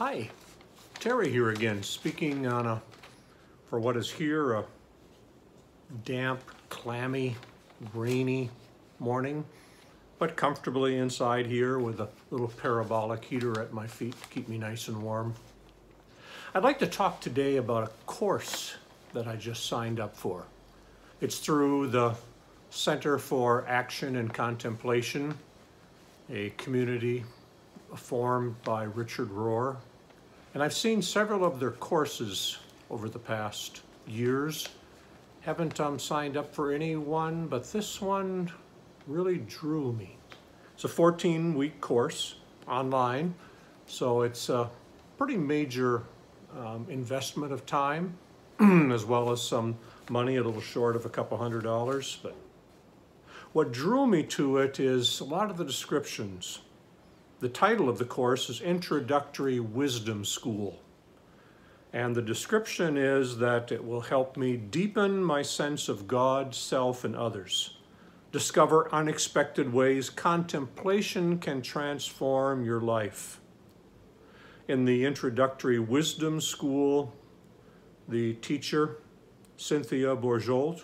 Hi, Terry here again, speaking on for what is here a damp, clammy, rainy morning, but comfortably inside here with a little parabolic heater at my feet to keep me nice and warm. I'd like to talk today about a course that I just signed up for. It's through the Center for Action and Contemplation, a community formed by Richard Rohr. And I've seen several of their courses over the past years. Haven't signed up for any one, but this one really drew me. It's a 14-week course online, so it's a pretty major investment of time, as well as some money, a little short of a couple $100. But what drew me to it is a lot of the descriptions. The title of the course is Introductory Wisdom School. And the description is that it will help me deepen my sense of God, self, and others. Discover unexpected ways contemplation can transform your life. In the Introductory Wisdom School, the teacher, Cynthia Bourgeault,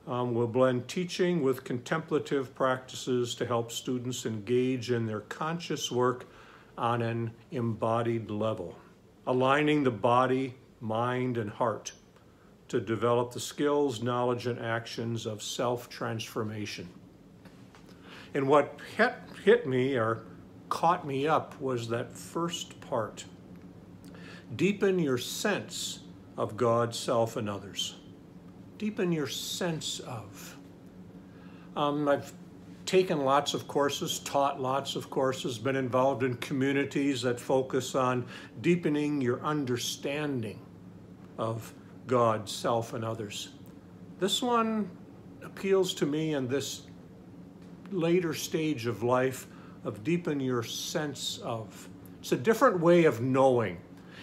will blend teaching with contemplative practices to help students engage in their conscious work on an embodied level, aligning the body, mind, and heart to develop the skills, knowledge, and actions of self-transformation. And what hit me or caught me up was that first part. Deepen your sense of God, self, and others. Deepen your sense of. I've taken lots of courses, taught lots of courses, been involved in communities that focus on deepening your understanding of God, self, and others. This one appeals to me in this later stage of life of deepen your sense of. It's a different way of knowing.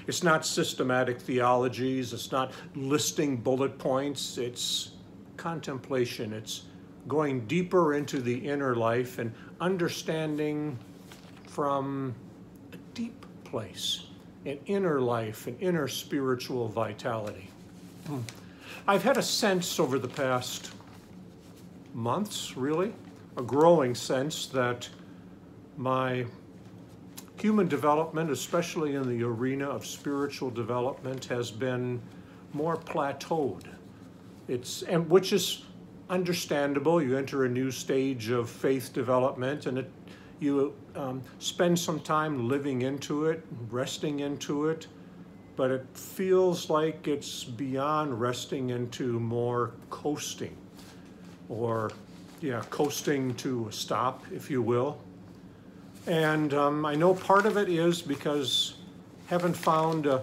It's not systematic theologies, it's not listing bullet points, it's contemplation. It's going deeper into the inner life and understanding from a deep place, an inner life, an inner spiritual vitality. I've had a sense over the past months, really, a growing sense that my human development, especially in the arena of spiritual development, has been more plateaued. Which is understandable. You enter a new stage of faith development, and you spend some time living into it, resting into it, but it feels like it's beyond resting into more coasting, or coasting to a stop, if you will. And I know part of it is because I haven't found a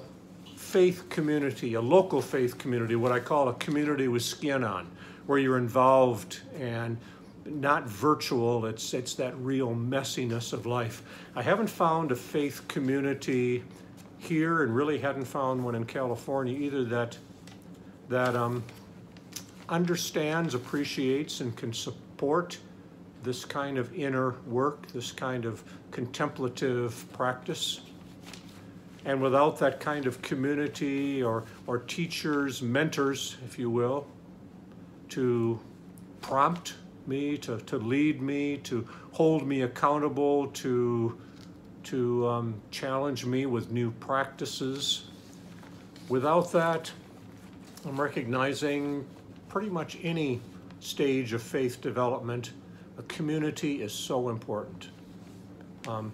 faith community, a local faith community, what I call a community with skin on, where you're involved and not virtual, it's that real messiness of life. I haven't found a faith community here, and really hadn't found one in California either, that understands, appreciates, and can support this kind of inner work, this kind of contemplative practice. And without that kind of community or teachers, mentors, if you will, to prompt me, to lead me, to hold me accountable, to challenge me with new practices. Without that, I'm recognizing pretty much any stage of faith development, a community is so important.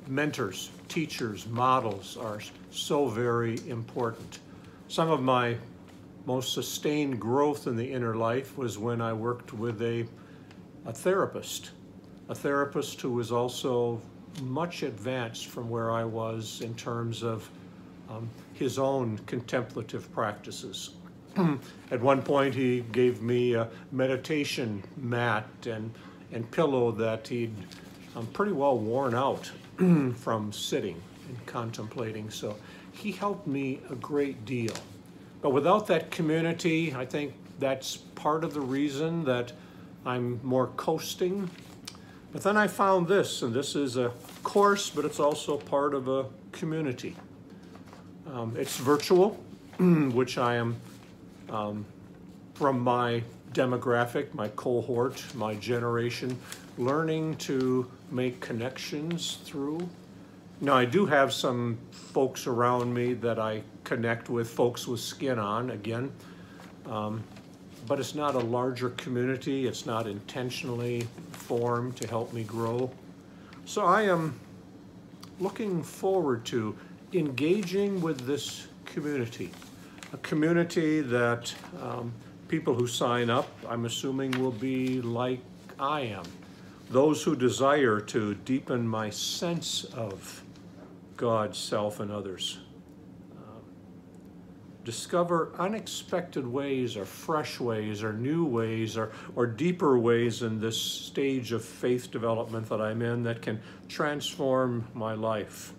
Mentors, teachers, models are so very important. Some of my most sustained growth in the inner life was when I worked with a therapist who was also much advanced from where I was in terms of his own contemplative practices. At one point, he gave me a meditation mat and pillow that he'd pretty well worn out from sitting and contemplating. So he helped me a great deal. But without that community, I think that's part of the reason that I'm more coasting. But then I found this, and this is a course, but it's also part of a community. It's virtual, which I am, from my demographic, my cohort, my generation, learning to make connections through. Now, I do have some folks around me that I connect with, folks with skin on, again, but it's not a larger community. It's not intentionally formed to help me grow. So I am looking forward to engaging with this community, a community that people who sign up, I'm assuming, will be like I am, those who desire to deepen my sense of God, self, and others. Discover unexpected ways or fresh ways or new ways or deeper ways in this stage of faith development that I'm in that can transform my life.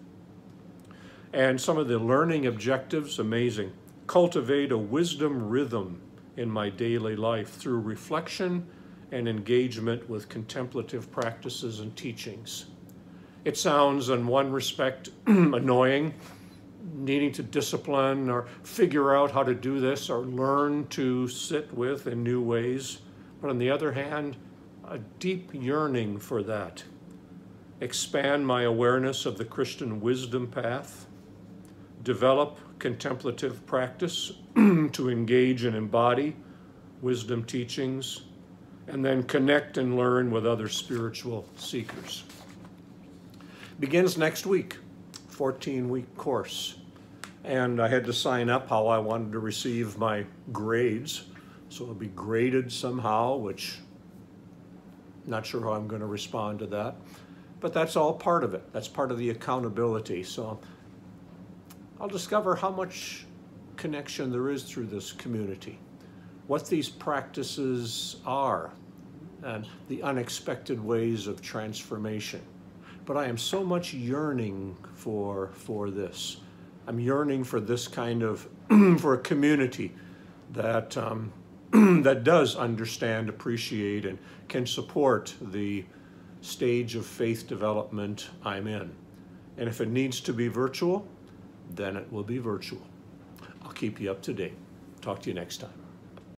And some of the learning objectives, amazing. Cultivate a wisdom rhythm in my daily life through reflection and engagement with contemplative practices and teachings. It sounds, in one respect, annoying, needing to discipline or figure out how to do this or learn to sit with in new ways. But on the other hand, a deep yearning for that. Expand my awareness of the Christian wisdom path. Develop contemplative practice to engage and embody wisdom teachings. And then connect and learn with other spiritual seekers. Begins next week, 14-week course. And I had to sign up how I wanted to receive my grades. So it'll be graded somehow, which not sure how I'm going to respond to that. But that's all part of it. That's part of the accountability. So I'll discover how much connection there is through this community, what these practices are, and the unexpected ways of transformation. But I am so much yearning for this. I'm yearning for this kind of, for a community that, that does understand, appreciate, and can support the stage of faith development I'm in. And if it needs to be virtual, then it will be virtual. I'll keep you up to date. Talk to you next time.